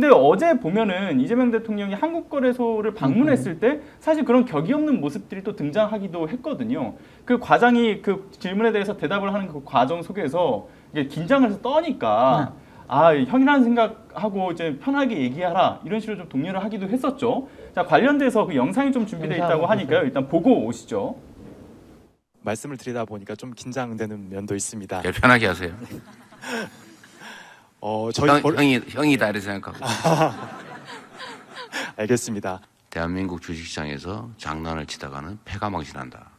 근데 어제 보면은 이재명 대통령이 한국거래소를 방문했을 때 사실 그런 격이 없는 모습들이 또 등장하기도 했거든요. 그 과장이 그 질문에 대해서 대답을 하는 그 과정 속에서 이게 긴장을 해서 떠니까 아, 형이라는 생각하고 이제 편하게 얘기하라 이런 식으로 좀 독려를 하기도 했었죠. 자, 관련돼서 그 영상이 좀 준비되어 있다고 하니까요. 일단 보고 오시죠. 말씀을 드리다 보니까 좀 긴장되는 면도 있습니다. 예, 편하게 하세요. 형이다 이렇게 생각하고. 알겠습니다. 대한민국 주식시장에서 장난을 치다가는 패가 망신한다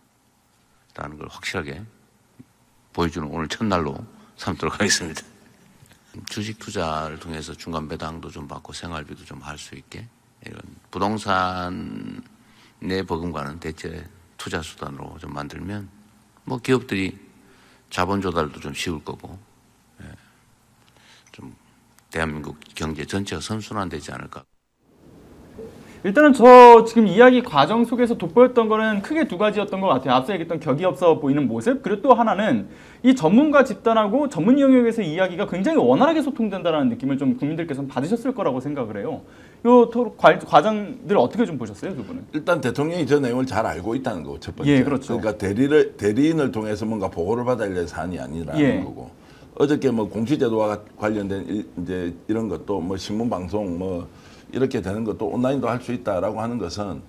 라는 걸 확실하게 보여주는 오늘 첫날로 삼도록 하겠습니다. 주식 투자를 통해서 중간 배당도 좀 받고 생활비도 좀 할 수 있게 이런 부동산 내 버금가는 대체 투자 수단으로 좀 만들면 뭐 기업들이 자본 조달도 좀 쉬울 거고 좀 대한민국 경제 전체가 선순환되지 않을까. 일단은 저 지금 이야기 과정 속에서 돋보였던 거는 크게 두 가지였던 것 같아요. 앞서 얘기했던 격이 없어 보이는 모습, 그리고 또 하나는 이 전문가 집단하고 전문 영역에서 이야기가 굉장히 원활하게 소통된다는 느낌을 좀 국민들께서 받으셨을 거라고 생각을 해요. 요 과정들 어떻게 좀 보셨어요, 두 분은? 일단 대통령이 저 내용을 잘 알고 있다는 거고 첫 번째. 예, 그렇죠. 그러니까 대리인을 통해서 뭔가 보고를 받아야 될 사안이 아니라는 거고. 어저께 뭐 공시제도와 관련된 이제 이런 것도 뭐 신문 방송 뭐 이렇게 되는 것도 온라인도 할 수 있다라고 하는 것은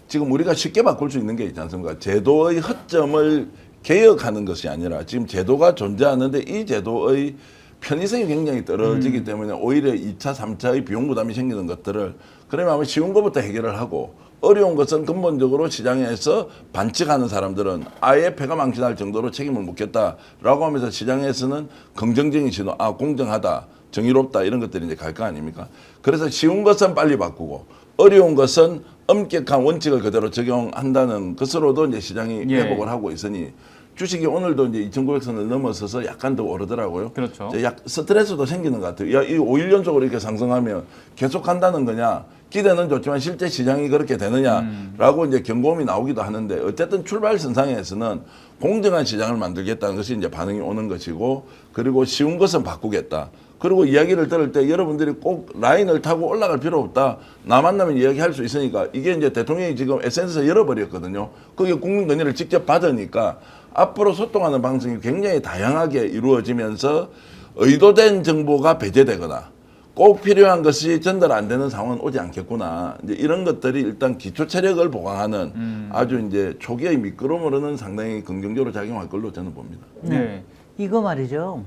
지금 우리가 쉽게 바꿀 수 있는 게 있지 않습니까? 제도의 허점을 개혁하는 것이 아니라 지금 제도가 존재하는데 이 제도의 편의성이 굉장히 떨어지기 때문에 오히려 2차, 3차의 비용 부담이 생기는 것들을 그러면 아마 쉬운 것부터 해결을 하고 어려운 것은 근본적으로 시장에서 반칙하는 사람들은 아예 패가 망신할 정도로 책임을 묻겠다라고 하면서 시장에서는 긍정적인 신호, 아, 공정하다, 정의롭다 이런 것들이 이제 갈 거 아닙니까? 그래서 쉬운 것은 빨리 바꾸고 어려운 것은 엄격한 원칙을 그대로 적용한다는 것으로도 이제 시장이 회복을 하고 있으니 주식이 오늘도 이제 2,900선을 넘어서서 약간 더 오르더라고요. 그렇죠. 약 스트레스도 생기는 것 같아요. 야, 이 5일 연속으로 이렇게 상승하면 계속 간다는 거냐? 기대는 좋지만 실제 시장이 그렇게 되느냐라고 이제 경고음이 나오기도 하는데 어쨌든 출발선상에서는 공정한 시장을 만들겠다는 것이 이제 반응이 오는 것이고 그리고 쉬운 것은 바꾸겠다. 그리고 이야기를 들을 때 여러분들이 꼭 라인을 타고 올라갈 필요 없다. 나 만나면 이야기할 수 있으니까 이게 이제 대통령이 지금 SNS에서 열어버렸거든요. 그게 국민 건의를 직접 받으니까 앞으로 소통하는 방식이 굉장히 다양하게 이루어지면서 의도된 정보가 배제되거나 꼭 필요한 것이 전달 안 되는 상황은 오지 않겠구나. 이제 이런 것들이 일단 기초 체력을 보강하는 아주 이제 초기의 미끄럼으로는 상당히 긍정적으로 작용할 걸로 저는 봅니다. 네. 이거 말이죠.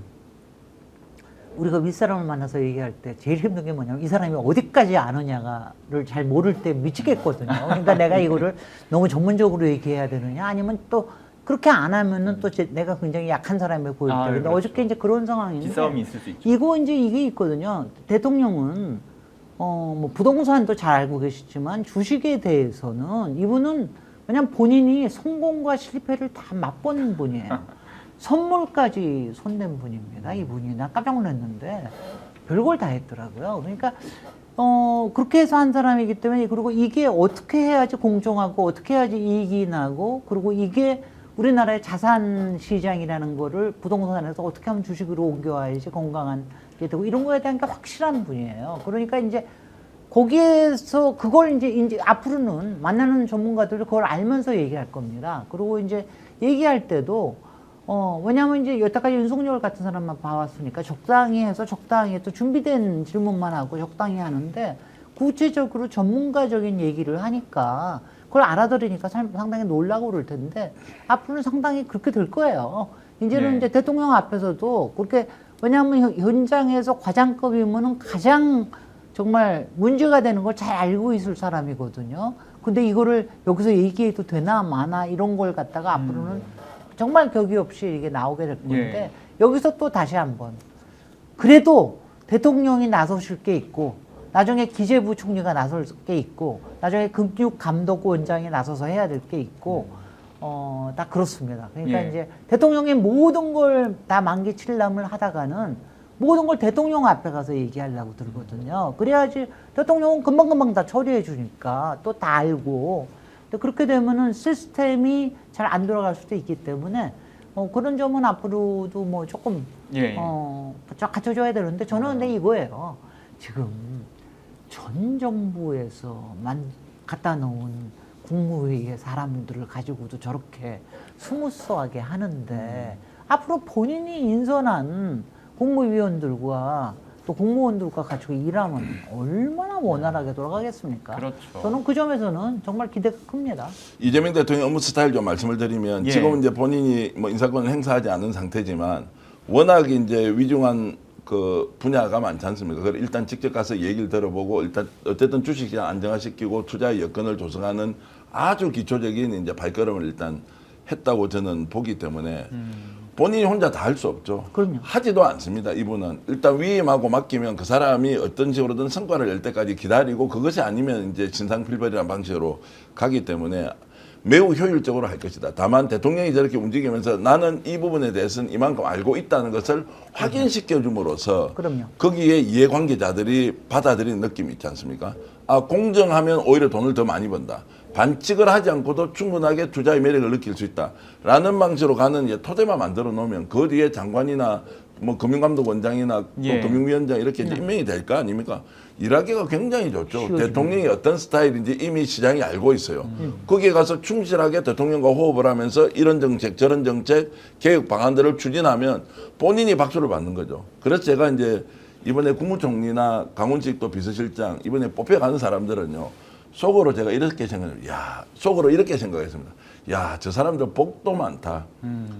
우리가 윗사람을 만나서 얘기할 때 제일 힘든 게 뭐냐면 이 사람이 어디까지 아느냐를 잘 모를 때 미치겠거든요. 그러니까 내가 이거를 너무 전문적으로 얘기해야 되느냐 아니면 또 그렇게 안 하면은 또 내가 굉장히 약한 사람이 보일 때. 근데 그렇죠. 어저께 이제 그런 상황인데 기싸움이 있을 수 있죠. 이거 이제 이게 있거든요. 대통령은 뭐 부동산도 잘 알고 계시지만 주식에 대해서는 이분은 그냥 본인이 성공과 실패를 다 맛본 분이에요. 선물까지 손댄 분입니다. 이분이. 나 깜짝 놀랐는데 별걸 다 했더라고요. 그러니까 그렇게 해서 한 사람이기 때문에 그리고 이게 어떻게 해야지 공정하고 어떻게 해야지 이익이 나고 그리고 이게 우리나라의 자산 시장이라는 거를 부동산에서 어떻게 하면 주식으로 옮겨와야지 건강한 게 되고 이런 거에 대한 게 확실한 분이에요. 그러니까 이제 거기에서 그걸 이제 앞으로는 만나는 전문가들이 그걸 알면서 얘기할 겁니다. 그리고 이제 얘기할 때도 왜냐하면 이제 여태까지 윤석열 같은 사람만 봐왔으니까 적당히 해서 적당히 또 준비된 질문만 하고 적당히 하는데 구체적으로 전문가적인 얘기를 하니까 그걸 알아들으니까 상당히 놀라고 그럴 텐데 앞으로는 상당히 그렇게 될 거예요. 이제는 이제 대통령 앞에서도 그렇게 왜냐하면 현장에서 과장급이면은 가장 정말 문제가 되는 걸 잘 알고 있을 사람이거든요. 근데 이거를 여기서 얘기해도 되나 마나 이런 걸 갖다가 앞으로는 정말 격이 없이 이게 나오게 될 건데 여기서 또 다시 한번 그래도 대통령이 나서실 게 있고 나중에 기재부 총리가 나설 게 있고 나중에 금융감독원장이 나서서 해야 될 게 있고 다 그렇습니다. 그러니까 이제 대통령이 모든 걸 다 만기칠람을 하다가는 모든 걸 대통령 앞에 가서 얘기하려고 들거든요. 그래야지 대통령은 금방금방 다 처리해 주니까 또 다 알고 근데 그렇게 되면은 시스템이 잘 안 돌아갈 수도 있기 때문에 그런 점은 앞으로도 뭐 조금 쫙 갖춰줘야 되는데 저는 근데 이거예요. 지금 전 정부에서만 갖다 놓은 국무회의의 사람들을 가지고도 저렇게 스무스하게 하는데 앞으로 본인이 인선한 국무위원들과 또 공무원들과 같이 일하면 얼마나 원활하게 돌아가겠습니까? 그렇죠. 저는 그 점에서는 정말 기대가 큽니다. 이재명 대통령 업무 스타일 좀 말씀을 드리면 예. 지금은 이제 본인이 뭐 인사권을 행사하지 않은 상태지만 워낙 이제 위중한 그 분야가 많지 않습니까? 그걸 일단 직접 가서 얘기를 들어보고 일단 어쨌든 주식시장 안정화시키고 투자의 여건을 조성하는 아주 기초적인 이제 발걸음을 일단 했다고 저는 보기 때문에 본인이 혼자 다 할 수 없죠. 그럼요. 하지도 않습니다. 이분은 일단 위임하고 맡기면 그 사람이 어떤 식으로든 성과를 낼 때까지 기다리고 그것이 아니면 이제 진상필벌이라는 방식으로 가기 때문에 매우 효율적으로 할 것이다. 다만 대통령이 저렇게 움직이면서 나는 이 부분에 대해서는 이만큼 알고 있다는 것을 확인시켜 줌으로써 그럼요. 거기에 이해관계자들이 받아들이는 느낌이 있지 않습니까? 아, 공정하면 오히려 돈을 더 많이 번다. 반칙을 하지 않고도 충분하게 투자의 매력을 느낄 수 있다라는 방식으로 가는 이제 토대만 만들어 놓으면 그 뒤에 장관이나 뭐 금융감독원장이나 또 예. 금융위원장 이렇게 이제 임명이 될 거 아닙니까? 일하기가 굉장히 좋죠. 쉬워집니다. 대통령이 어떤 스타일인지 이미 시장이 알고 있어요. 거기에 가서 충실하게 대통령과 호흡을 하면서 이런 정책 저런 정책 개혁 방안들을 추진하면 본인이 박수를 받는 거죠. 그래서 제가 이제 이번에 국무총리나 강훈식 또 비서실장 이번에 뽑혀가는 사람들은요. 속으로 제가 이렇게 생각해요. 야, 속으로 이렇게 생각했습니다. 야, 저 사람들 복도 많다.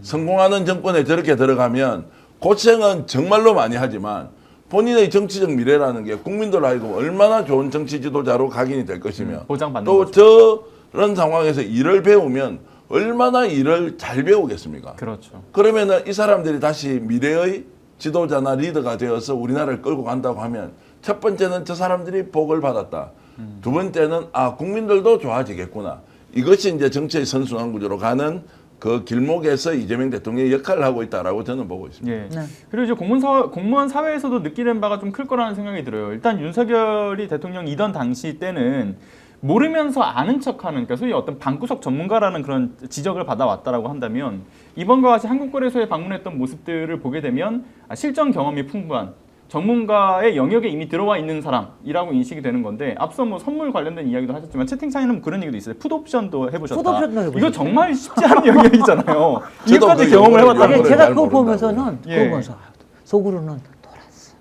성공하는 정권에 저렇게 들어가면 고생은 정말로 많이 하지만 본인의 정치적 미래라는 게 국민들 알고 얼마나 좋은 정치 지도자로 각인이 될 것이며 보장받는 또 거죠. 저런 상황에서 일을 배우면 얼마나 일을 잘 배우겠습니까? 그렇죠. 그러면은 이 사람들이 다시 미래의 지도자나 리더가 되어서 우리나라를 끌고 간다고 하면 첫 번째는 저 사람들이 복을 받았다. 두 번째는 아 국민들도 좋아지겠구나. 이것이 이제 정치의 선순환 구조로 가는 그 길목에서 이재명 대통령이 역할을 하고 있다라고 저는 보고 있습니다. 예. 네. 그리고 이제 공무원 사회에서도 느끼는 바가 좀 클 거라는 생각이 들어요. 일단 윤석열이 대통령이던 당시 때는 모르면서 아는 척하는, 그러니까 소위 어떤 방구석 전문가라는 그런 지적을 받아왔다라고 한다면 이번과 같이 한국거래소에 방문했던 모습들을 보게 되면 실전 경험이 풍부한 전문가의 영역에 이미 들어와 있는 사람이라고 인식이 되는 건데 앞서 뭐 선물 관련된 이야기도 하셨지만 채팅창에는 뭐 그런 얘기도 있어요. 풋옵션도 해보셨다. 풋옵션도 해보셨다. 이거 정말 쉽지 않은 영역이잖아요. 이것까지 그 경험을 영어를 해봤다는 아니, 잘 거예요. 제가 그거 모른다고요. 보면서는 예. 그거 보면서 속으로는 돌았어.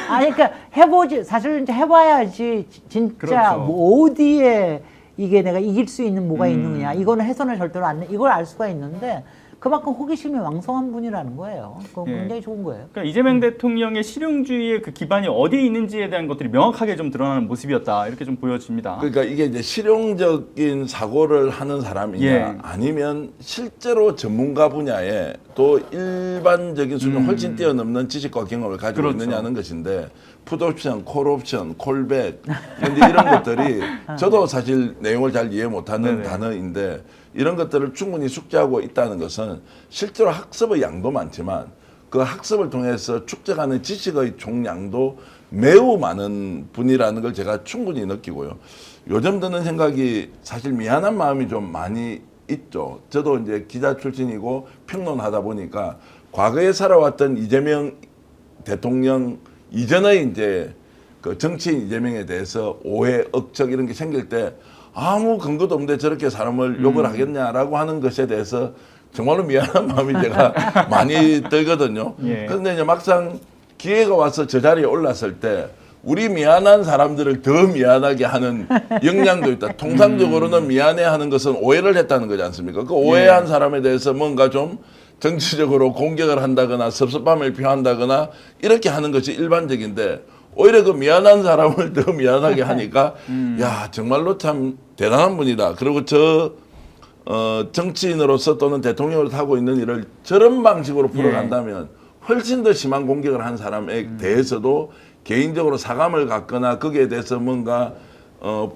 아니 그러니까 해보지 사실 이제 해봐야지 진짜 그렇죠. 뭐 어디에 이게 내가 이길 수 있는 뭐가 있느냐 이거는 해서는 절대로 안 돼. 이걸 알 수가 있는데 그만큼 호기심이 왕성한 분이라는 거예요. 그건 예. 굉장히 좋은 거예요. 그러니까 이재명 대통령의 실용주의의 그 기반이 어디에 있는지에 대한 것들이 명확하게 좀 드러나는 모습이었다 이렇게 좀 보여집니다. 그러니까 이게 이제 실용적인 사고를 하는 사람이냐 예. 아니면 실제로 전문가 분야에 또 일반적인 수준 훨씬 뛰어넘는 지식과 경험을 가지고 그렇죠. 있느냐는 것인데 풋옵션, 콜옵션, 콜백 이제 이런 것들이 저도 사실 내용을 잘 이해 못하는 네네. 단어인데 이런 것들을 충분히 숙지하고 있다는 것은 실제로 학습의 양도 많지만 그 학습을 통해서 축적하는 지식의 총량도 매우 많은 분이라는 걸 제가 충분히 느끼고요. 요즘 드는 생각이 사실 미안한 마음이 좀 많이 있죠. 저도 이제 기자 출신이고 평론하다 보니까 과거에 살아왔던 이재명 대통령 이전의 이제 그 정치인 이재명에 대해서 오해, 억측 이런 게 생길 때 아무 근거도 없는데 저렇게 사람을 욕을 하겠냐라고 하는 것에 대해서 정말로 미안한 마음이 제가 많이 들거든요. 예. 그런데 이제 막상 기회가 와서 저 자리에 올랐을 때 우리 미안한 사람들을 더 미안하게 하는 역량도 있다. 통상적으로는 미안해하는 것은 오해를 했다는 거지 않습니까? 그 오해한 사람에 대해서 뭔가 좀 정치적으로 공격을 한다거나 섭섭함을 표한다거나 이렇게 하는 것이 일반적인데 오히려 그 미안한 사람을 더 미안하게 하니까 야 정말로 참 대단한 분이다. 그리고 저 정치인으로서 또는 대통령으로 하고 있는 일을 저런 방식으로 풀어간다면 훨씬 더 심한 공격을 한 사람에 대해서도 개인적으로 사감을 갖거나 거기에 대해서 뭔가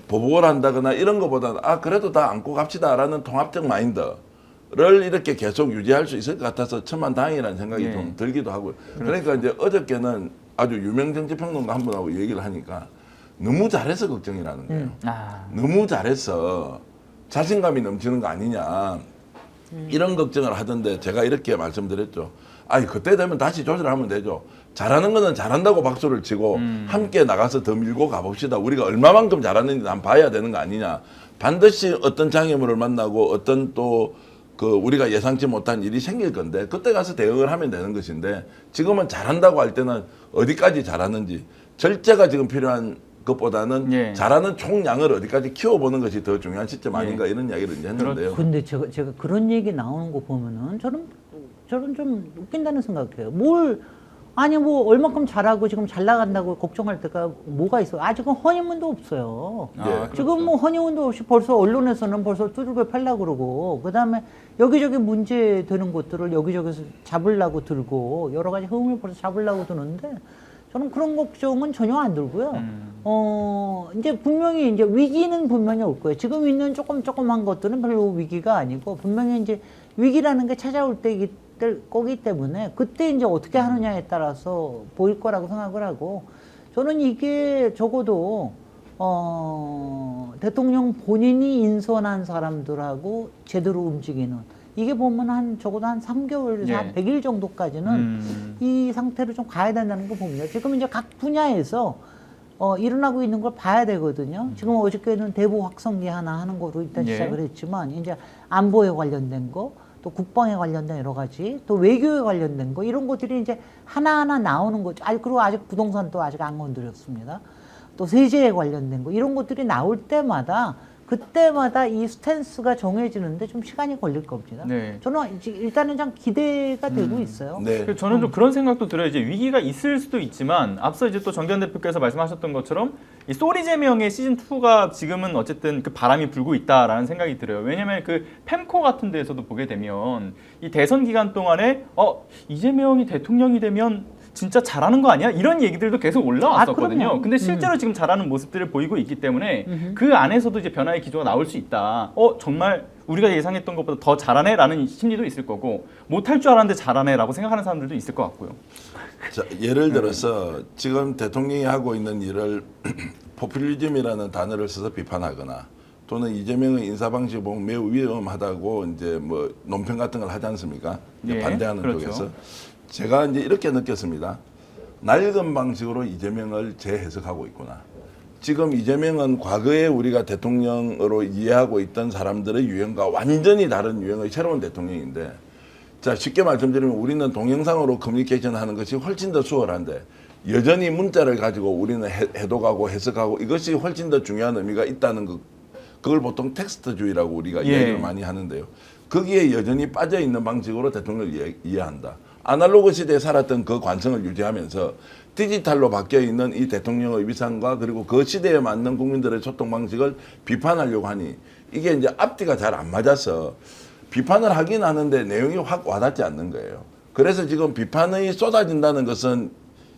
보복을 한다거나 이런 것보다는 아 그래도 다 안고 갑시다라는 통합적 마인드를 이렇게 계속 유지할 수 있을 것 같아서 천만다행이라는 생각이 예. 좀 들기도 하고요. 그러니까 이제 어저께는 아주 유명 정치평론가 한 분하고 얘기를 하니까 너무 잘해서 걱정이라는 거예요. 아, 너무 잘해서 자신감이 넘치는 거 아니냐 이런 걱정을 하던데 제가 이렇게 말씀드렸죠. 아니 그때 되면 다시 조절하면 되죠. 잘하는 거는 잘한다고 박수를 치고 함께 나가서 더 밀고 가봅시다. 우리가 얼마만큼 잘하는지 한번 봐야 되는 거 아니냐. 반드시 어떤 장애물을 만나고 어떤 또 그 우리가 예상치 못한 일이 생길 건데 그때 가서 대응을 하면 되는 것인데 지금은 잘한다고 할 때는 어디까지 잘하는지 절제가 지금 필요한 것보다는 예. 잘하는 총량을 어디까지 키워보는 것이 더 중요한 시점 아닌가 이런 이야기를 이제 했는데요. 근데 제가 그런 얘기 나오는 거 보면은 저는 좀 웃긴다는 생각해요. 아니 뭐 얼마큼 잘하고 지금 잘 나간다고 걱정할 때가 뭐가 있어? 아직은 허니문도 없어요. 아, 지금 뭐 허니문도 없이 벌써 언론에서는 벌써 두들겨 팔려고 그러고 그다음에 여기저기 문제 되는 것들을 여기저기서 잡으려고 들고 여러 가지 흐름을 벌써 잡으려고 드는데 저는 그런 걱정은 전혀 안 들고요. 이제 분명히 이제 위기는 분명히 올 거예요. 지금 있는 조그만 것들은 별로 위기가 아니고 분명히 이제 위기라는 게 찾아올 거기 때문에 그때 이제 어떻게 하느냐에 따라서 보일 거라고 생각을 하고 저는 이게 적어도 대통령 본인이 인선한 사람들하고 제대로 움직이는 이게 보면 적어도 한 3개월에서 예. 한 100일 정도까지는 이 상태로 좀 가야 된다는 거 봅니다. 지금 이제 각 분야에서 일어나고 있는 걸 봐야 되거든요. 지금 어저께는 대북 확성기 하나 하는 거로 일단 예. 시작을 했지만 이제 안보에 관련된 거, 또 국방에 관련된 여러 가지, 또 외교에 관련된 거 이런 것들이 이제 하나하나 나오는 거죠. 그리고 아직 부동산도 아직 안 건드렸습니다. 또 세제에 관련된 거 이런 것들이 나올 때마다 그때마다 이 스탠스가 정해지는데 좀 시간이 걸릴 겁니다. 네. 저는 일단은 좀 기대가 되고 있어요. 네. 저는 좀 그런 생각도 들어요. 이제 위기가 있을 수도 있지만 앞서 이제 또 정기현 대표께서 말씀하셨던 것처럼 이 소리제명의 시즌 2가 지금은 어쨌든 그 바람이 불고 있다라는 생각이 들어요. 왜냐하면 그 펜코 같은 데에서도 보게 되면 이 대선 기간 동안에 이재명이 대통령이 되면 진짜 잘하는 거 아니야? 이런 얘기들도 계속 올라왔었거든요. 그럼요. 근데 실제로 지금 잘하는 모습들을 보이고 있기 때문에 그 안에서도 이제 변화의 기조가 나올 수 있다. 정말 우리가 예상했던 것보다 더 잘하네라는 심리도 있을 거고 못할 줄 알았는데 잘하네라고 생각하는 사람들도 있을 것 같고요. 자, 예를 들어서 지금 대통령이 하고 있는 일을 포퓰리즘이라는 단어를 써서 비판하거나 또는 이재명의 인사 방식 보면 매우 위험하다고 이제 뭐 논평 같은 걸 하지 않습니까? 이제 예, 반대하는 그렇죠. 쪽에서 제가 이제 이렇게 느꼈습니다. 낡은 방식으로 이재명을 재해석하고 있구나. 지금 이재명은 과거에 우리가 대통령으로 이해하고 있던 사람들의 유형과 완전히 다른 유형의 새로운 대통령인데 자 쉽게 말씀드리면 우리는 동영상으로 커뮤니케이션 하는 것이 훨씬 더 수월한데 여전히 문자를 가지고 우리는 해독하고 해석하고 이것이 훨씬 더 중요한 의미가 있다는 것 그걸 보통 텍스트주의라고 우리가 이야기를 많이 하는데요. 거기에 여전히 빠져있는 방식으로 대통령을 이해한다. 아날로그 시대에 살았던 그 관성을 유지하면서 디지털로 바뀌어 있는 이 대통령의 위상과 그리고 그 시대에 맞는 국민들의 소통 방식을 비판하려고 하니 이게 이제 앞뒤가 잘 안 맞아서 비판을 하긴 하는데 내용이 확 와닿지 않는 거예요. 그래서 지금 비판이 쏟아진다는 것은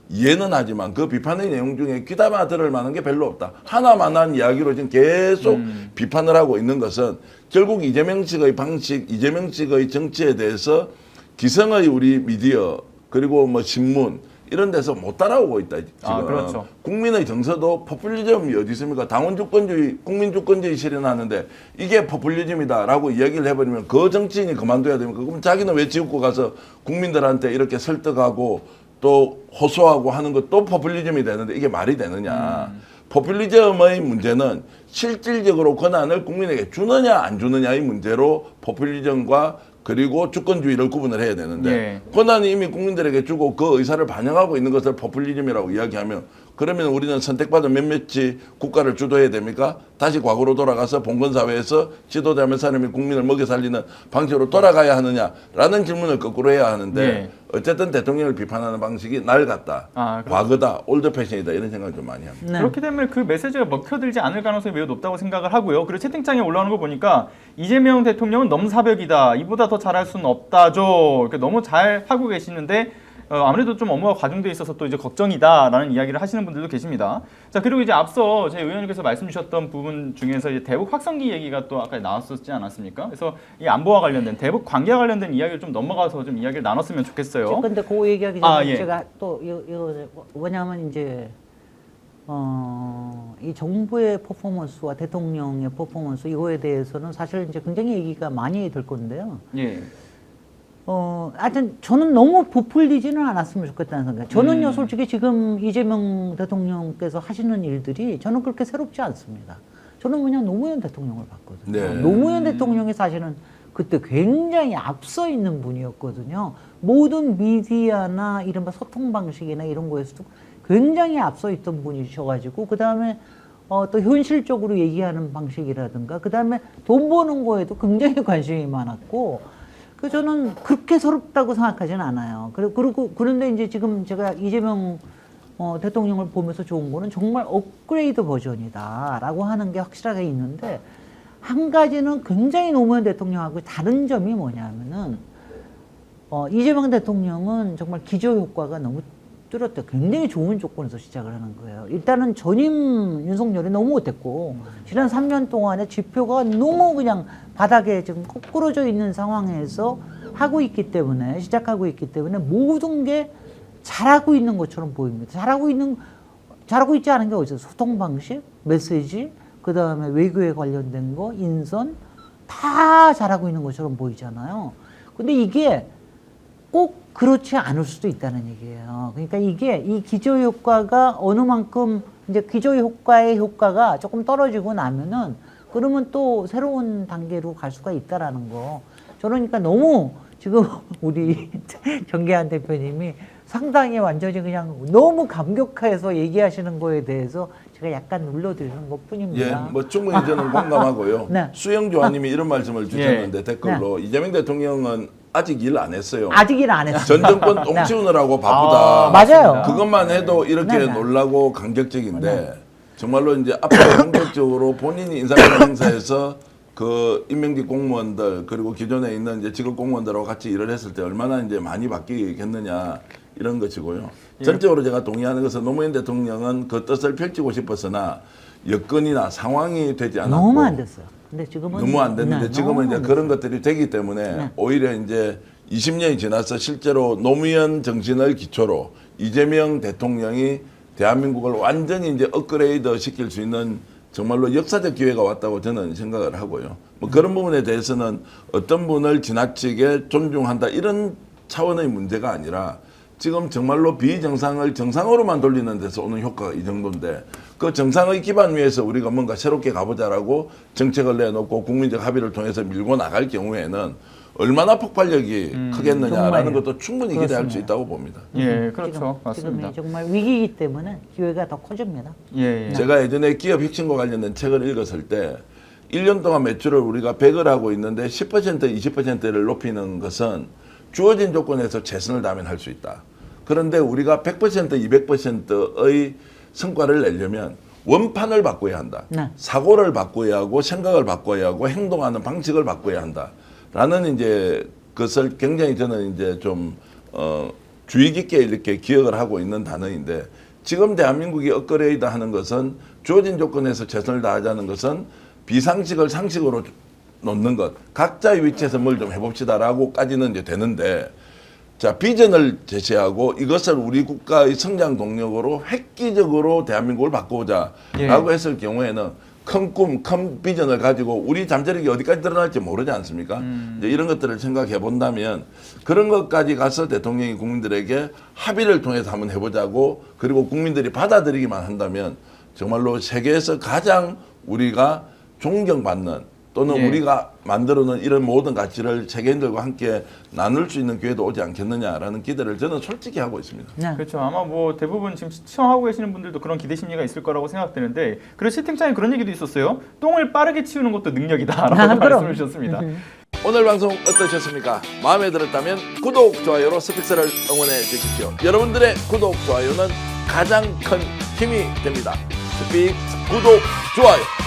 이해는 하지만 그 비판의 내용 중에 귀담아 들을 만한 게 별로 없다. 하나만한 이야기로 지금 계속 비판을 하고 있는 것은 결국 이재명 측의 방식, 이재명 측의 정치에 대해서 기성의 우리 미디어 그리고 뭐 신문 이런 데서 못 따라오고 있다. 지금. 그렇죠. 국민의 정서도 포퓰리즘이 어디 있습니까? 당원주권주의, 국민주권주의 실현하는데 이게 포퓰리즘이다라고 이야기를 해버리면 그 정치인이 그만둬야 됩니까? 그럼 자기는 왜 지우고 가서 국민들한테 이렇게 설득하고 또 호소하고 하는 것도 포퓰리즘이 되는데 이게 말이 되느냐. 포퓰리즘의 문제는 실질적으로 권한을 국민에게 주느냐 안 주느냐의 문제로 포퓰리즘과 그리고 주권주의를 구분을 해야 되는데 예. 권한이 이미 국민들에게 주고 그 의사를 반영하고 있는 것을 포퓰리즘이라고 이야기하면 그러면 우리는 선택받은 몇몇이 국가를 주도해야 됩니까? 다시 과거로 돌아가서 봉건사회에서 지도자 몇 사람이 국민을 먹여 살리는 방식으로 돌아가야 하느냐라는 질문을 거꾸로 해야 하는데 예. 어쨌든 대통령을 비판하는 방식이 낡았다, 그렇죠. 과거다, 올드 패션이다 이런 생각을 좀 많이 합니다. 네. 그렇게 되면 그 메시지가 먹혀들지 않을 가능성이 매우 높다고 생각을 하고요. 그리고 채팅창에 올라오는 거 보니까 이재명 대통령은 넘사벽이다. 이보다 더 잘할 수는 없다죠. 이렇게 너무 잘 하고 계시는데 아무래도 좀 업무가 과중돼 있어서 또 이제 걱정이다라는 이야기를 하시는 분들도 계십니다. 자, 그리고 이제 앞서 제 의원님께서 말씀 주셨던 부분 중에서 이제 대북 확성기 얘기가 또 아까 나왔었지 않았습니까? 그래서 이 안보와 관련된 대북 관계와 관련된 이야기를 좀 넘어가서 좀 이야기를 나눴으면 좋겠어요. 근데 그 얘기하기 전에 예. 제가 또 이거 뭐냐면 이제 이 정부의 퍼포먼스와 대통령의 퍼포먼스 이거에 대해서는 사실 이제 굉장히 얘기가 많이 될 건데요. 예. 하여튼 저는 너무 부풀리지는 않았으면 좋겠다는 생각. 저는요, 솔직히 지금 이재명 대통령께서 하시는 일들이 저는 그렇게 새롭지 않습니다. 저는 그냥 노무현 대통령을 봤거든요. 네. 노무현 대통령이 사실은 그때 굉장히 앞서 있는 분이었거든요. 모든 미디어나 이른바 소통 방식이나 이런 거에서도 굉장히 앞서 있던 분이셔가지고, 그 다음에 또 현실적으로 얘기하는 방식이라든가, 그 다음에 돈 버는 거에도 굉장히 관심이 많았고, 그 저는 그렇게 새롭다고 생각하지는 않아요. 그런데 이제 지금 제가 이재명 대통령을 보면서 좋은 거는 정말 업그레이드 버전이다라고 하는 게 확실하게 있는데, 한 가지는 굉장히 노무현 대통령하고 다른 점이 뭐냐면은 이재명 대통령은 정말 기저효과가 너무 뚜렷해. 굉장히 좋은 조건에서 시작을 하는 거예요. 일단은 전임 윤석열이 너무 못했고, 지난 3년 동안에 지표가 너무 그냥 바닥에 지금 거꾸러져 있는 상황에서 시작하고 있기 때문에 모든 게 잘하고 있는 것처럼 보입니다. 잘하고 있지 않은 게 어디서 소통 방식, 메시지, 그 다음에 외교에 관련된 거, 인선, 다 잘하고 있는 것처럼 보이잖아요. 근데 이게 꼭 그렇지 않을 수도 있다는 얘기예요. 그러니까 이 기저효과가 어느 만큼 이제 기저효과의 효과가 조금 떨어지고 나면은 그러면 또 새로운 단계로 갈 수가 있다라는 거. 저러니까 너무 지금 우리 정계한 대표님이 상당히 완전히 그냥 너무 감격해서 얘기하시는 거에 대해서 제가 약간 눌러드리는 것 뿐입니다. 예, 뭐 충분히 저는 공감하고요. 네. 수영조아님이 이런 말씀을 주셨는데 댓글로 이재명 대통령은 아직 일 안 했어요. 아직 일 안 했어요. 전 정권 똥 치우느라고 바쁘다. 맞아요. 그것만 해도 이렇게 네. 놀라고 감격적인데 정말로 이제 앞으로 본격적으로 본인이 인사권 행사에서 그 임명직 공무원들 그리고 기존에 있는 이제 직업 공무원들하고 같이 일을 했을 때 얼마나 이제 많이 바뀌겠느냐 이런 것이고요. 전적으로 제가 동의하는 것은 노무현 대통령은 그 뜻을 펼치고 싶었으나 여건이나 상황이 되지 않았고 너무 안 됐어요. 근데 지금은 너무 안 됐는데 지금은 이제 그런 것들이 되기 때문에 네. 오히려 이제 20년이 지나서 실제로 노무현 정신을 기초로 이재명 대통령이 대한민국을 완전히 이제 업그레이드 시킬 수 있는 정말로 역사적 기회가 왔다고 저는 생각을 하고요. 뭐 그런 부분에 대해서는 어떤 분을 지나치게 존중한다 이런 차원의 문제가 아니라 지금 정말로 비정상을 정상으로만 돌리는 데서 오는 효과가 이 정도인데 그 정상의 기반 위에서 우리가 뭔가 새롭게 가보자라고 정책을 내놓고 국민적 합의를 통해서 밀고 나갈 경우에는 얼마나 폭발력이 크겠느냐라는 정말요. 것도 충분히 기대할 수 있다고 봅니다. 예, 그렇죠. 맞습니다. 지금이 정말 위기이기 때문에 기회가 더 커집니다. 예, 예. 제가 예전에 기업 혁신과 관련된 책을 읽었을 때 1년 동안 매출을 우리가 100을 하고 있는데 10% 20%를 높이는 것은 주어진 조건에서 최선을 다하면 할 수 있다. 그런데 우리가 100% 200%의 성과를 내려면 원판을 바꿔야 한다. 네. 사고를 바꿔야 하고 생각을 바꿔야 하고 행동하는 방식을 바꿔야 한다. 라는 이제 그것을 굉장히 저는 이제 좀 주의 깊게 이렇게 기억을 하고 있는 단어인데 지금 대한민국이 업그레이드 하는 것은 주어진 조건에서 최선을 다하자는 것은 비상식을 상식으로 놓는 것, 각자의 위치에서 뭘 좀 해봅시다라고까지는 이제 되는데, 자 비전을 제시하고 이것을 우리 국가의 성장 동력으로 획기적으로 대한민국을 바꾸자라고 했을 경우에는 큰 꿈, 큰 비전을 가지고 우리 잠재력이 어디까지 드러날지 모르지 않습니까? 이제 이런 것들을 생각해 본다면 그런 것까지 가서 대통령이 국민들에게 합의를 통해서 한번 해보자고 그리고 국민들이 받아들이기만 한다면 정말로 세계에서 가장 우리가 존경받는 또는 예. 우리가 만들어놓은 이런 모든 가치를 세계인들과 함께 나눌 수 있는 기회도 오지 않겠느냐라는 기대를 저는 솔직히 하고 있습니다. 네. 그렇죠. 아마 뭐 대부분 지금 시청하고 계시는 분들도 그런 기대 심리가 있을 거라고 생각되는데, 그리고 채팅창에 그런 얘기도 있었어요. 똥을 빠르게 치우는 것도 능력이다라고 그럼. 말씀을 주셨습니다. 오늘 방송 어떠셨습니까? 마음에 들었다면 구독, 좋아요로 스픽스를 응원해 주십시오. 여러분들의 구독, 좋아요는 가장 큰 힘이 됩니다. 스픽스 구독, 좋아요.